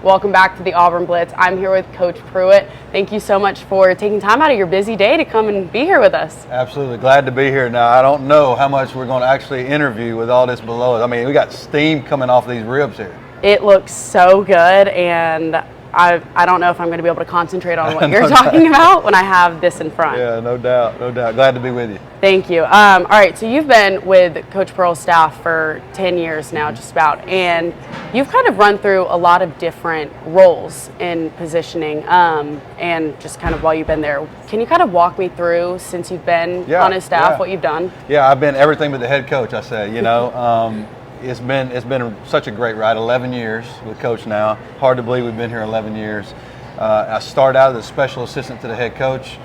Welcome back to the Auburn Blitz. I'm here with Coach Prewett. Thank you so much for taking time out of your busy day to come and be here with us. Absolutely. Glad to be here. Now, I don't know how much we're going to actually interview with all this below us. I mean, we got steam coming off these ribs here. It looks so good, and I don't know if I'm going to be able to concentrate on what you're talking about when I have this in front. Yeah, no doubt, no doubt. Glad to be with you. Thank you. All right, so you've been with Coach Pearl's staff for 10 years now, just about, and you've kind of run through a lot of different roles in positioning, and just kind of while you've been there. Can you kind of walk me through, since you've been on his staff, what you've done? Yeah, I've been everything but the head coach, I say, you know. It's been such a great ride. 11 years with Coach now. Hard to believe we've been here 11 years. I started out as a special assistant to the head coach,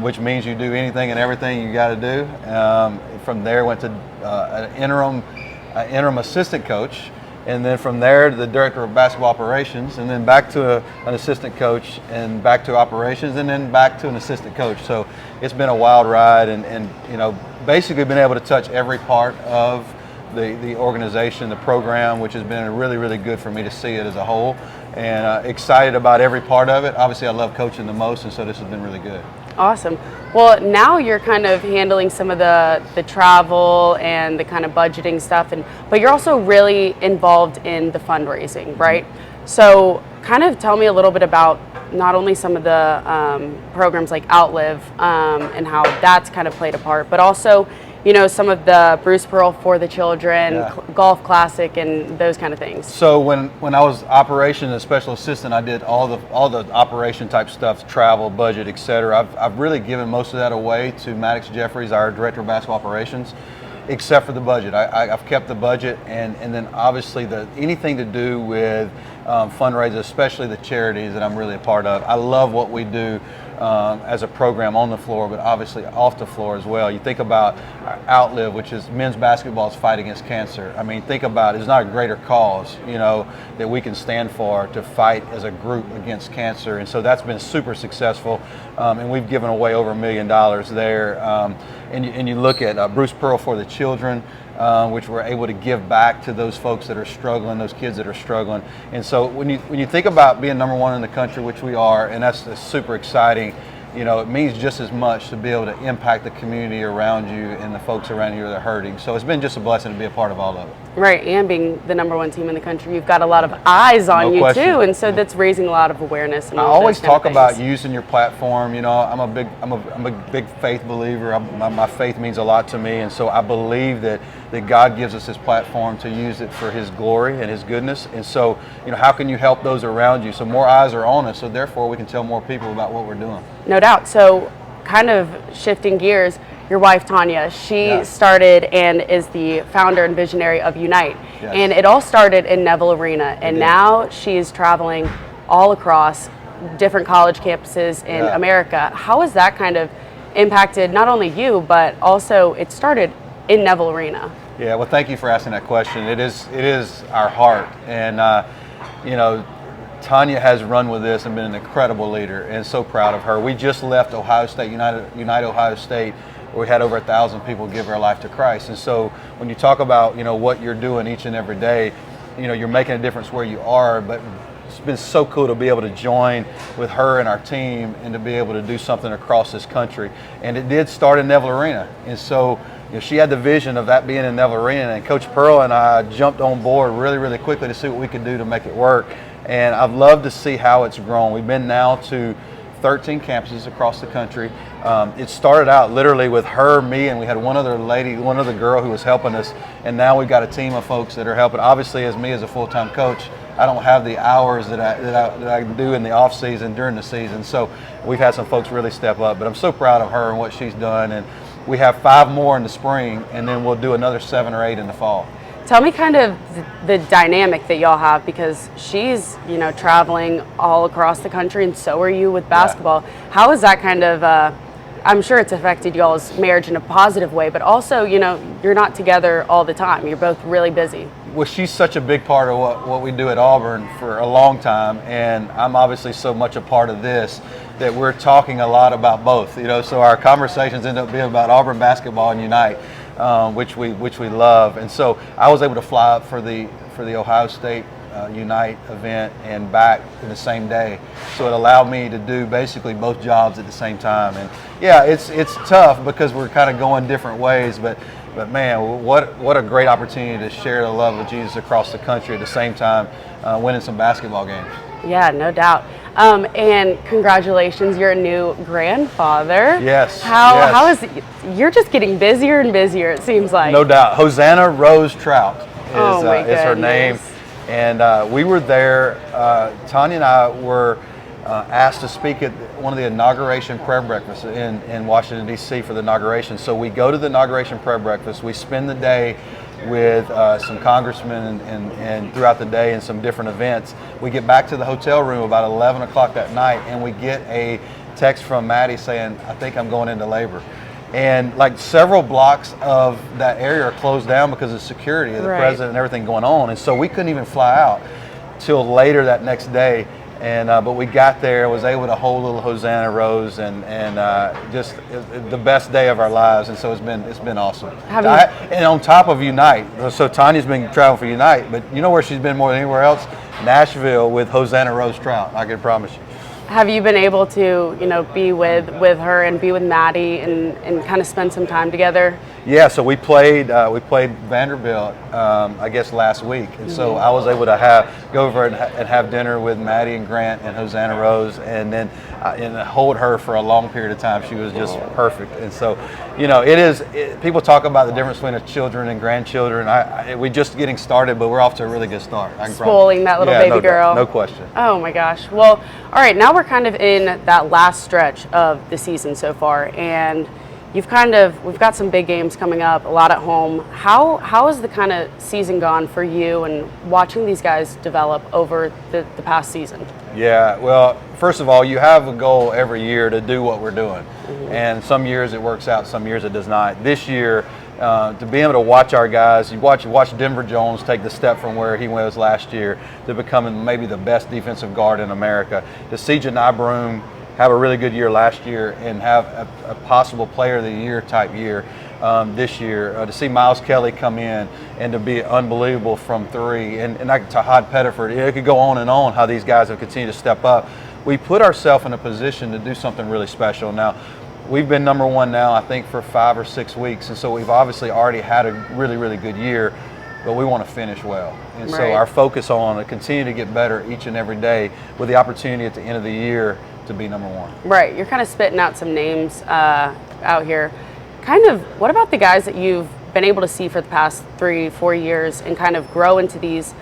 which means you do anything and everything you got to do. From there, went to an interim assistant coach, and then from there to the director of basketball operations, and then back to an assistant coach, and back to operations, and then back to an assistant coach. So it's been a wild ride, and you know, basically been able to touch every part of the organization, the program, which has been really, really good for me to see it as a whole, and excited about every part of it. Obviously, I love coaching the most, and so this has been really good. Awesome. Well, now you're kind of handling some of the travel and the kind of budgeting stuff, but you're also really involved in the fundraising, right? So kind of tell me a little bit about not only some of the programs like Outlive and how that's kind of played a part, but also, you know, some of the Bruce Pearl for the Children, Golf Classic, and those kind of things. So when I was operations and special assistant, I did all the operation type stuff, travel, budget, etc. I've really given most of that away to Maddox Jeffries, our director of basketball operations, except for the budget. I've kept the budget, and then obviously anything to do with fundraisers, especially the charities that I'm really a part of. I love what we do as a program on the floor, but obviously off the floor as well. You think about Outlive, which is men's basketball's fight against cancer. I mean, think about it. There's not a greater cause, you know, that we can stand for to fight as a group against cancer. And so that's been super successful. And we've given away over $1 million there. And you look at Bruce Pearl for the Children, which we're able to give back to those folks that are struggling, those kids that are struggling. And so when you think about being #1 in the country, which we are, and that's super exciting, you know, it means just as much to be able to impact the community around you and the folks around you that are hurting. So it's been just a blessing to be a part of all of it. Right, and being the #1 team in the country, you've got a lot of eyes on you too, and so that's raising a lot of awareness. And I always talk about using your platform. You know, I'm a big faith believer. My faith means a lot to me, and so I believe that God gives us this platform to use it for His glory and His goodness. And so, you know, how can you help those around you? So more eyes are on us, so therefore we can tell more people about what we're doing. No doubt. So, kind of shifting gears, your wife Tanya, she started and is the founder and visionary of Unite. Yes. And it all started in Neville Arena, and now she's traveling all across different college campuses in America. How has that kind of impacted not only you, but also it started in Neville Arena? Yeah, well, thank you for asking that question. It is our heart, and you know, Tanya has run with this and been an incredible leader, and so proud of her. We just left Ohio State, Unite Ohio State, where we had over 1,000 people give their life to Christ. And so when you talk about, you know, what you're doing each and every day, you know, you're making a difference where you are, but it's been so cool to be able to join with her and our team and to be able to do something across this country. And it did start in Neville Arena. And so, you know, she had the vision of that being in Neville Arena, and Coach Pearl and I jumped on board really, really quickly to see what we could do to make it work. And I've loved to see how it's grown. We've been now to 13 campuses across the country. It started out literally with her, me, and we had one other girl who was helping us, and now we've got a team of folks that are helping. Obviously, as me as a full-time coach, I don't have the hours that I do in the off season during the season. So we've had some folks really step up, but I'm so proud of her and what she's done. And we have 5 more in the spring, and then we'll do another 7 or 8 in the fall. Tell me kind of the dynamic that y'all have, because she's, you know, traveling all across the country, and so are you with basketball. How is that kind of, I'm sure it's affected y'all's marriage in a positive way, but also, you know, you're not together all the time. You're both really busy. Well, she's such a big part of what we do at Auburn for a long time, and I'm obviously so much a part of this that we're talking a lot about both. You know, so our conversations end up being about Auburn basketball and Unite. Which we love. And so I was able to fly up for the Ohio State Unite event and back in the same day. So it allowed me to do basically both jobs at the same time. And yeah, it's tough because we're kind of going different ways, but man, what a great opportunity to share the love of Jesus across the country at the same time, winning some basketball games. Yeah, no doubt. And congratulations, you're a new grandfather. Yes. How is it? You're just getting busier and busier, it seems like. No doubt. Hosanna Rose Trout is her name. goodness. And we were there. Tanya and I were asked to speak at one of the inauguration prayer breakfasts in Washington, D.C. for the inauguration. So we go to the inauguration prayer breakfast. We spend the day with some congressmen and throughout the day and some different events. We get back to the hotel room about 11 o'clock that night, and we get a text from Maddie saying, I think I'm going into labor. And like several blocks of that area are closed down because of security of the president and everything going on. And so we couldn't even fly out till later that next day. And but we got there, was able to hold little Hosanna Rose, and just the best day of our lives. And so it's been awesome. And on top of Unite, so Tanya's been traveling for Unite, but you know where she's been more than anywhere else? Nashville with Hosanna Rose Trout. I can promise you. Have you been able to, be with her and be with Maddie and kind of spend some time together? Yeah, so we played Vanderbilt, I guess last week, and so I was able to go over and have dinner with Maddie and Grant and Hosanna Rose, and then and hold her for a long period of time. She was just perfect, and so people talk about the difference between children and grandchildren. We're just getting started, but we're off to a really good start. Spoiling that little baby girl. No question. Oh my gosh. Well, all right, now we're kind of in that last stretch of the season so far, and we've got some big games coming up, a lot at home. How has the kind of season gone for you and watching these guys develop over the past season? Yeah, well, first of all, you have a goal every year to do what we're doing. And some years it works out, some years it does not. This year, to be able to watch our guys, you watch Denver Jones take the step from where he was last year to becoming maybe the best defensive guard in America. To see Janai Broome have a really good year last year and have a possible player of the year type year this year. To see Miles Kelly come in and to be unbelievable from three, and like Tahad Pettiford, it could go on and on how these guys have continued to step up. We put ourselves in a position to do something really special. Now, we've been number one now, I think, for 5 or 6 weeks, and so we've obviously already had a really, really good year, but we want to finish well. And so our focus on to continue to get better each and every day with the opportunity at the end of the year to be number one. Right. You're kind of spitting out some names out here. Kind of, what about the guys that you've been able to see for the past 3-4 years and kind of grow into these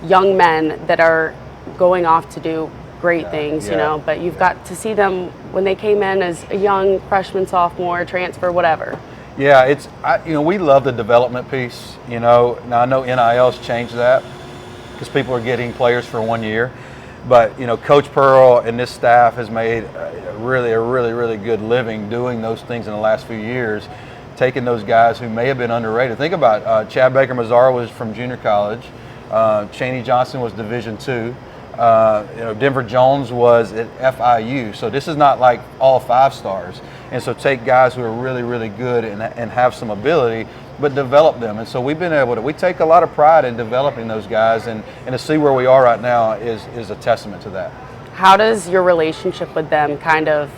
young men that are going off to do great things, but you've got to see them when they came in as a young freshman, sophomore, transfer, whatever. Yeah, we love the development piece, Now I know NIL's changed that because people are getting players for 1 year. But, Coach Pearl and this staff has made a really good living doing those things in the last few years, taking those guys who may have been underrated. Think about Chad Baker-Mazara was from junior college. Chaney Johnson was Division II. Denver Jones was at FIU. So this is not like all 5 stars. And so take guys who are really good and have some ability, but develop them. And so we take a lot of pride in developing those guys, and to see where we are right now is a testament to that. How does your relationship with them because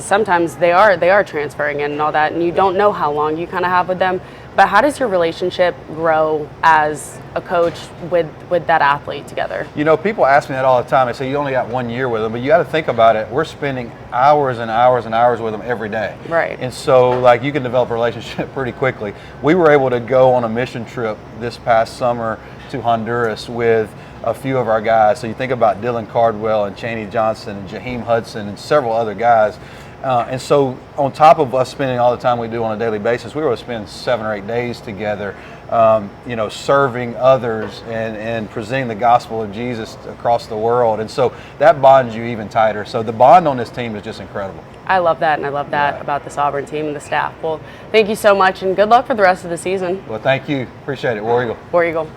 sometimes they are transferring in and all that, and you don't know how long you kind of have with them, but how does your relationship grow as a coach with that athlete together? People ask me that all the time. They say, you only got 1 year with them, but you got to think about it. We're spending hours and hours and hours with them every day. Right. And so, you can develop a relationship pretty quickly. We were able to go on a mission trip this past summer to Honduras with a few of our guys. So you think about Dylan Cardwell and Chaney Johnson and Jaheim Hudson and several other guys. And so on top of us spending all the time we do on a daily basis, we were able to spend 7 or 8 days together, serving others and presenting the gospel of Jesus across the world. And so that bonds you even tighter. So the bond on this team is just incredible. I love that, and I love that about this Auburn team and the staff. Well, thank you so much, and good luck for the rest of the season. Well, thank you. Appreciate it. War Eagle. War Eagle.